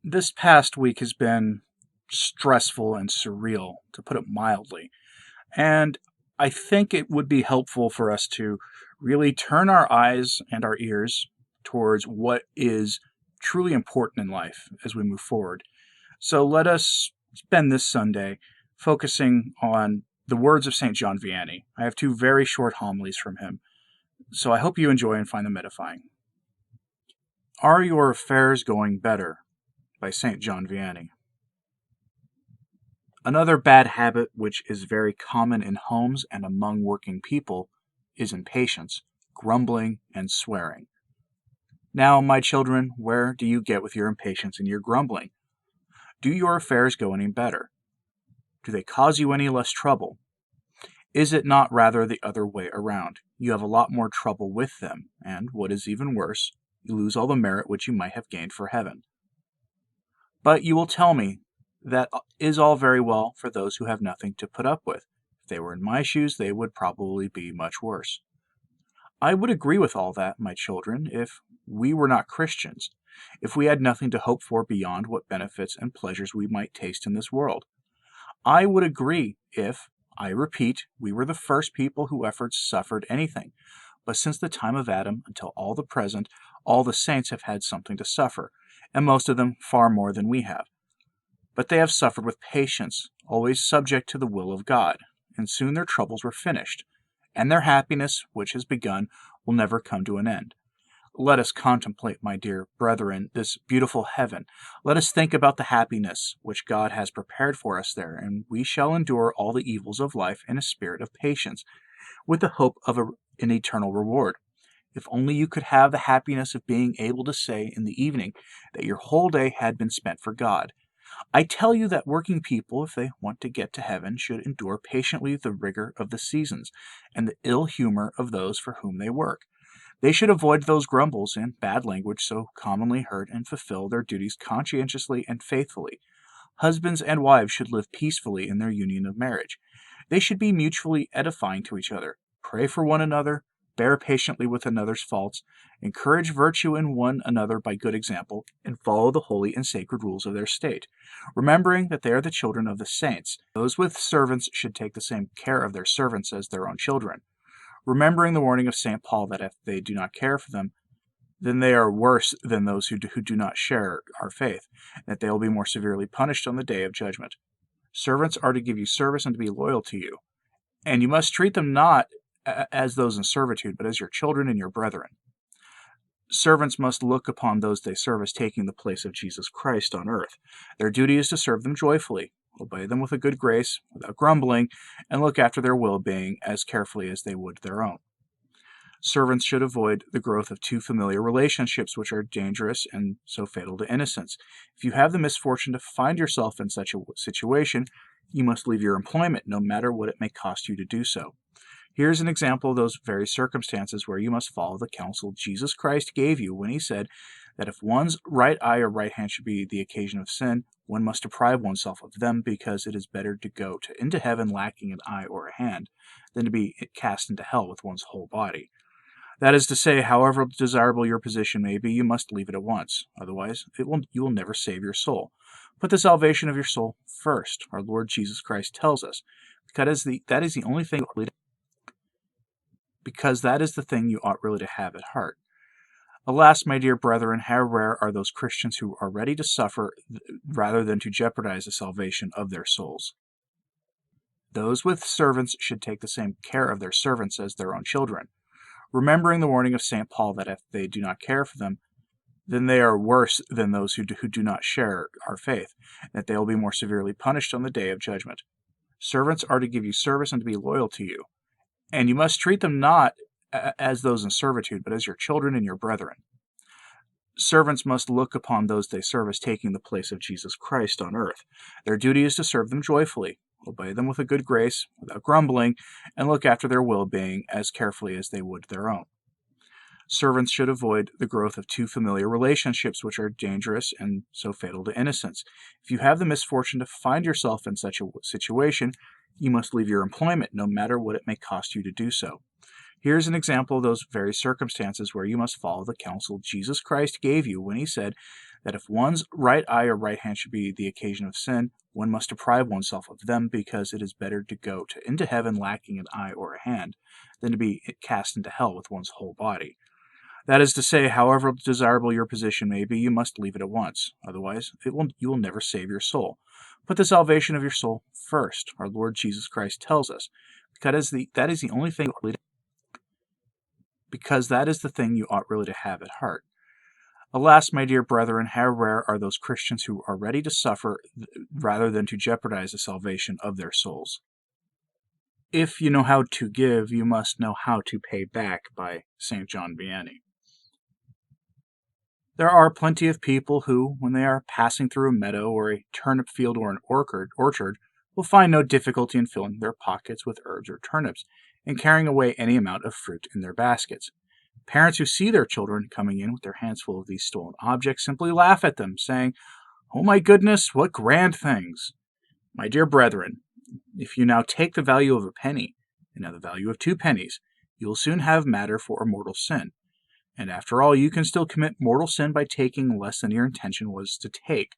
This past week has been stressful and surreal, to put it mildly. And I think it would be helpful for us to really turn our eyes and our ears towards what is truly important in life as we move forward. So let us spend this Sunday focusing on the words of St. John Vianney. I have two very short homilies from him, so I hope you enjoy and find them edifying. Are Your Affairs Going Better? By St. John Vianney. Another bad habit which is very common in homes and among working people is impatience, grumbling, and swearing. Now, my children, where do you get with your impatience and your grumbling? Do your affairs go any better? Do they cause you any less trouble? Is it not rather the other way around? You have a lot more trouble with them, and, what is even worse, you lose all the merit which you might have gained for heaven. But you will tell me that is all very well for those who have nothing to put up with. If they were in my shoes, they would probably be much worse. I would agree with all that, my children, if we were not Christians, if we had nothing to hope for beyond what benefits and pleasures we might taste in this world. I would agree if, I repeat, we were the first people who ever suffered anything. But since the time of Adam until all the present, all the saints have had something to suffer, and most of them far more than we have. But they have suffered with patience, always subject to the will of God, and soon their troubles were finished, and their happiness, which has begun, will never come to an end. Let us contemplate, my dear brethren, this beautiful heaven. Let us think about the happiness which God has prepared for us there, and we shall endure all the evils of life in a spirit of patience, with the hope of an eternal reward. If only you could have the happiness of being able to say in the evening that your whole day had been spent for God. I tell you that working people, if they want to get to heaven, should endure patiently the rigor of the seasons and the ill humor of those for whom they work. They should avoid those grumbles and bad language so commonly heard and fulfill their duties conscientiously and faithfully. Husbands and wives should live peacefully in their union of marriage. They should be mutually edifying to each other, pray for one another, bear patiently with another's faults, encourage virtue in one another by good example, and follow the holy and sacred rules of their state, remembering that they are the children of the saints. Those with servants should take the same care of their servants as their own children, remembering the warning of St. Paul that if they do not care for them, then they are worse than those who do not share our faith, and that they will be more severely punished on the day of judgment. Servants are to give you service and to be loyal to you, and you must treat them not as those in servitude, but as your children and your brethren. Servants must look upon those they serve as taking the place of Jesus Christ on earth. Their duty is to serve them joyfully, obey them with a good grace, without grumbling, and look after their well-being as carefully as they would their own. Servants should avoid the growth of too familiar relationships which are dangerous and so fatal to innocence. If you have the misfortune to find yourself in such a situation, you must leave your employment, no matter what it may cost you to do so. Here's an example of those very circumstances where you must follow the counsel Jesus Christ gave you when he said that if one's right eye or right hand should be the occasion of sin, one must deprive oneself of them, because it is better to go into heaven lacking an eye or a hand than to be cast into hell with one's whole body. That is to say, however desirable your position may be, you must leave it at once. Otherwise, you will never save your soul. Put the salvation of your soul first, our Lord Jesus Christ tells us, because that is the only thing because that is the thing you ought really to have at heart. Alas, my dear brethren, how rare are those Christians who are ready to suffer rather than to jeopardize the salvation of their souls. Those with servants should take the same care of their servants as their own children, remembering the warning of St. Paul that if they do not care for them, then they are worse than those who do not share our faith, and that they will be more severely punished on the day of judgment. Servants are to give you service and to be loyal to you, and you must treat them not as those in servitude, but as your children and your brethren. Servants must look upon those they serve as taking the place of Jesus Christ on earth. Their duty is to serve them joyfully, obey them with a good grace, without grumbling, and look after their well-being as carefully as they would their own. Servants should avoid the growth of too familiar relationships which are dangerous and so fatal to innocence. If you have the misfortune to find yourself in such a situation, you must leave your employment, no matter what it may cost you to do so. Here's an example of those very circumstances where you must follow the counsel Jesus Christ gave you when he said that if one's right eye or right hand should be the occasion of sin, one must deprive oneself of them, because it is better to go into heaven lacking an eye or a hand than to be cast into hell with one's whole body. That is to say, however desirable your position may be, you must leave it at once. Otherwise, you will never save your soul. Put the salvation of your soul first, our Lord Jesus Christ tells us, because that is the only thing, because that is the thing you ought really to have at heart. Alas, my dear brethren, how rare are those Christians who are ready to suffer rather than to jeopardize the salvation of their souls. If you know how to give, you must know how to pay back, by St. John Vianney. There are plenty of people who, when they are passing through a meadow or a turnip field or an orchard, will find no difficulty in filling their pockets with herbs or turnips, and carrying away any amount of fruit in their baskets. Parents who see their children coming in with their hands full of these stolen objects simply laugh at them, saying, "Oh my goodness, what grand things!" My dear brethren, if you now take the value of a penny, and now the value of 2 pennies, you will soon have matter for a mortal sin. And after all, you can still commit mortal sin by taking less than your intention was to take.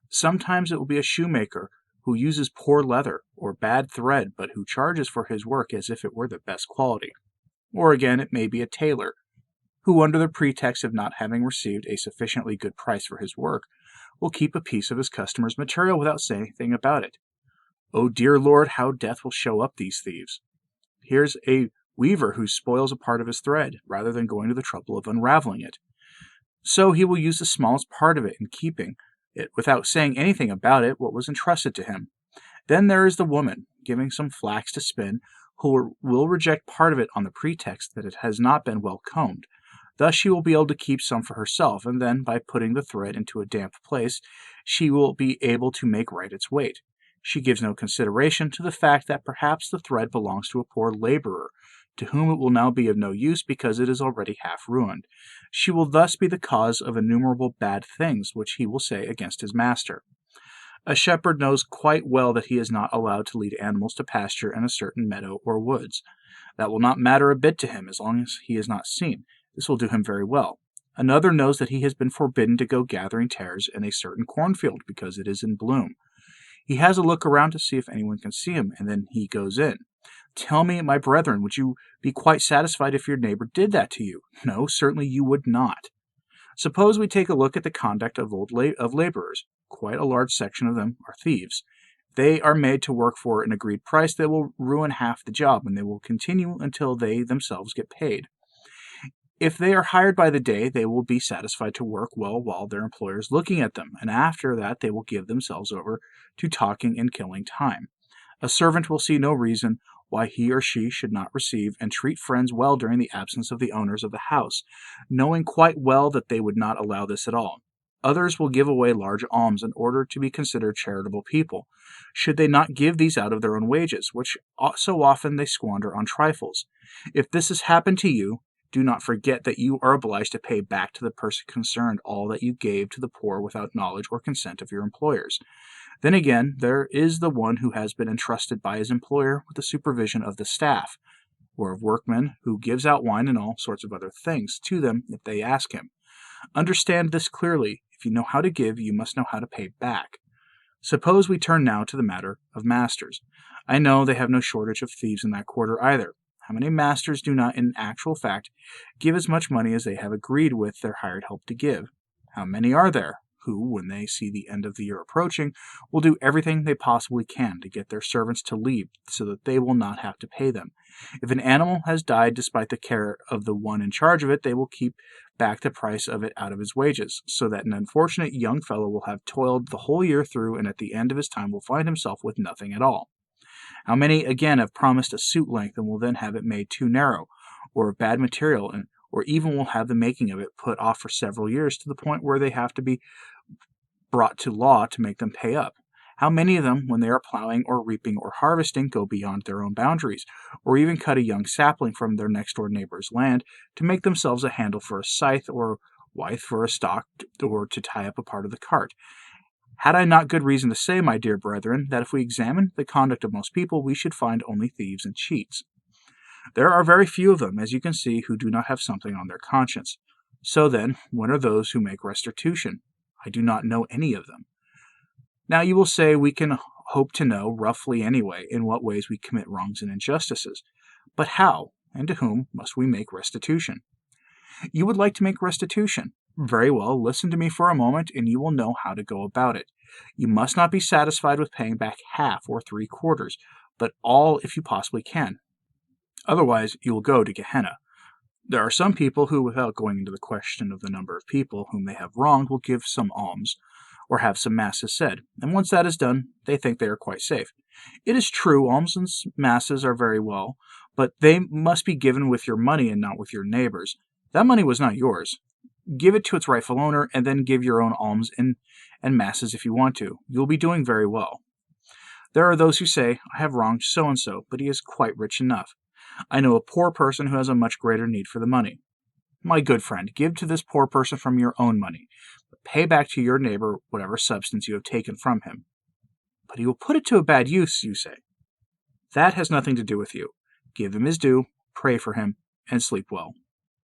Sometimes it will be a shoemaker who uses poor leather or bad thread, but who charges for his work as if it were the best quality. Or again, it may be a tailor who, under the pretext of not having received a sufficiently good price for his work, will keep a piece of his customer's material without saying anything about it. Oh dear Lord, how death will show up these thieves. Here's a weaver who spoils a part of his thread, rather than going to the trouble of unraveling it. So he will use the smallest part of it in keeping it, without saying anything about it what was entrusted to him. Then there is the woman, giving some flax to spin, who will reject part of it on the pretext that it has not been well combed. Thus she will be able to keep some for herself, and then, by putting the thread into a damp place, she will be able to make right its weight. She gives no consideration to the fact that perhaps the thread belongs to a poor laborer, to whom it will now be of no use because it is already half ruined. She will thus be the cause of innumerable bad things which he will say against his master. A shepherd knows quite well that he is not allowed to lead animals to pasture in a certain meadow or woods. That will not matter a bit to him as long as he is not seen. This will do him very well. Another knows that he has been forbidden to go gathering tares in a certain cornfield because it is in bloom. He has a look around to see if anyone can see him, and then he goes in. Tell me, my brethren, would you be quite satisfied if your neighbor did that to you? No, certainly you would not. Suppose we take a look at the conduct of laborers. Quite a large section of them are thieves. They are made to work for an agreed price that will ruin half the job, and they will continue until they themselves get paid. If they are hired by the day, they will be satisfied to work well while their employer is looking at them, and after that they will give themselves over to talking and killing time. A servant will see no reason why he or she should not receive and treat friends well during the absence of the owners of the house, knowing quite well that they would not allow this at all. Others will give away large alms in order to be considered charitable people. Should they not give these out of their own wages, which so often they squander on trifles? If this has happened to you, do not forget that you are obliged to pay back to the person concerned all that you gave to the poor without knowledge or consent of your employers. Then again, there is the one who has been entrusted by his employer with the supervision of the staff, or of workmen, who gives out wine and all sorts of other things to them if they ask him. Understand this clearly. If you know how to give, you must know how to pay back. Suppose we turn now to the matter of masters. I know they have no shortage of thieves in that quarter either. How many masters do not, in actual fact, give as much money as they have agreed with their hired help to give? How many are there who, when they see the end of the year approaching, will do everything they possibly can to get their servants to leave so that they will not have to pay them? If an animal has died despite the care of the one in charge of it, they will keep back the price of it out of his wages, so that an unfortunate young fellow will have toiled the whole year through and at the end of his time will find himself with nothing at all. How many, again, have promised a suit length and will then have it made too narrow, or of bad material, or even will have the making of it put off for several years to the point where they have to be brought to law to make them pay up? How many of them, when they are plowing or reaping or harvesting, go beyond their own boundaries, or even cut a young sapling from their next-door neighbor's land to make themselves a handle for a scythe, or withe for a stalk, or to tie up a part of the cart? Had I not good reason to say, my dear brethren, that if we examined the conduct of most people, we should find only thieves and cheats? There are very few of them, as you can see, who do not have something on their conscience. So then, when are those who make restitution? I do not know any of them. Now you will say we can hope to know, roughly anyway, in what ways we commit wrongs and injustices. But how, and to whom, must we make restitution? You would like to make restitution. Very well, listen to me for a moment, and you will know how to go about it. You must not be satisfied with paying back half or 3/4, but all if you possibly can. Otherwise, you will go to Gehenna. There are some people who, without going into the question of the number of people whom they have wronged, will give some alms, or have some masses said, and once that is done, they think they are quite safe. It is true, alms and masses are very well, but they must be given with your money and not with your neighbor's. That money was not yours. Give it to its rightful owner, and then give your own alms and masses if you want to. You will be doing very well. There are those who say, I have wronged so-and-so, but he is quite rich enough. I know a poor person who has a much greater need for the money. My good friend, give to this poor person from your own money, but pay back to your neighbor whatever substance you have taken from him. But he will put it to a bad use, you say. That has nothing to do with you. Give him his due, pray for him, and sleep well.